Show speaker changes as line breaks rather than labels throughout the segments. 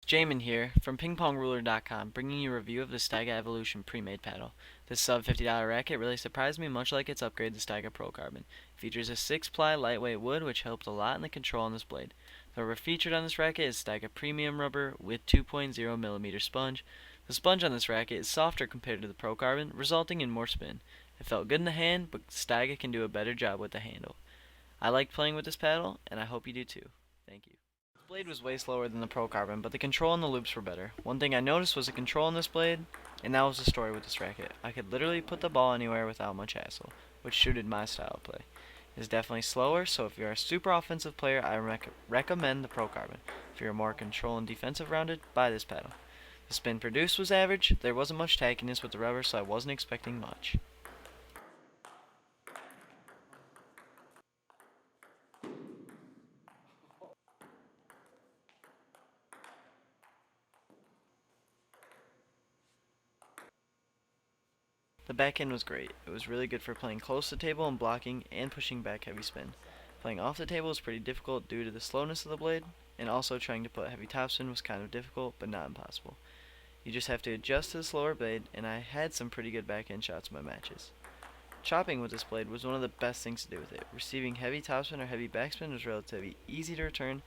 Jamin here from pingpongruler.com, bringing you a review of the Stiga Evolution pre-made paddle. This sub $50 racket really surprised me, much like its upgrade, the Stiga Pro Carbon. It features a 6-ply lightweight wood, which helped a lot in the control on this blade. The rubber featured on this racket is Stiga Premium Rubber with 2.0mm sponge. The sponge on this racket is softer compared to the Pro Carbon, resulting in more spin. It felt good in the hand, but Stiga can do a better job with the handle. I liked playing with this paddle, and I hope you do too. Thank you. This blade was way slower than the Pro Carbon, but the control and the loops were better. One thing I noticed was the control on this blade, and that was the story with this racket. I could literally put the ball anywhere without much hassle, which suited my style of play. It is definitely slower, so if you're a super offensive player, I recommend the Pro Carbon. If you're more control and defensive rounded, buy this paddle. The spin produced was average, there wasn't much tackiness with the rubber, so I wasn't expecting much. The backhand was great. It was really good for playing close to the table and blocking and pushing back heavy spin. Playing off the table was pretty difficult due to the slowness of the blade, and also trying to put heavy topspin was kind of difficult, but not impossible. You just have to adjust to the slower blade, and I had some pretty good backhand shots in my matches. Chopping with this blade was one of the best things to do with it. Receiving heavy topspin or heavy backspin was relatively easy to return,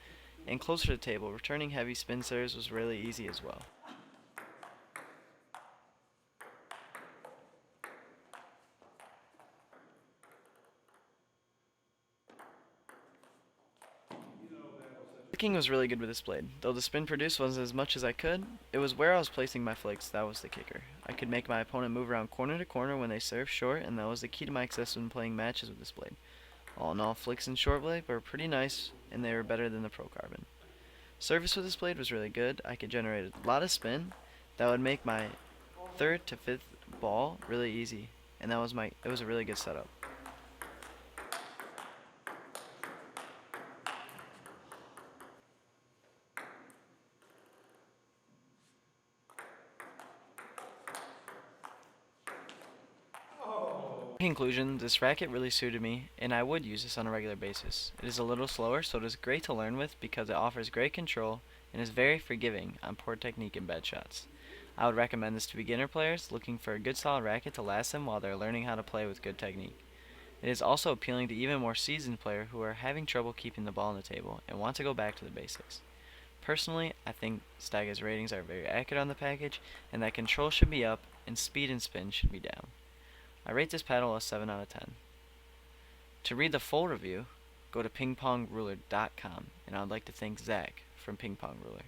and closer to the table, returning heavy spin serves was really easy as well. Flicking was really good with this blade. Though the spin produced wasn't as much as I could, it was where I was placing my flicks that was the kicker. I could make my opponent move around corner to corner when they served short, and that was the key to my success when playing matches with this blade. All in all, flicks and short blade were pretty nice, and they were better than the Pro Carbon. Service with this blade was really good. I could generate a lot of spin that would make my third to fifth ball really easy, and it was a really good setup. In conclusion, this racket really suited me, and I would use this on a regular basis. It is a little slower, so it is great to learn with because it offers great control and is very forgiving on poor technique and bad shots. I would recommend this to beginner players looking for a good solid racket to last them while they're learning how to play with good technique. It is also appealing to even more seasoned players who are having trouble keeping the ball on the table and want to go back to the basics. Personally, I think Staga's ratings are very accurate on the package, and that control should be up and speed and spin should be down. I rate this paddle a 7 out of 10. To read the full review, go to pingpongruler.com, and I would like to thank Zach from Ping Pong Ruler.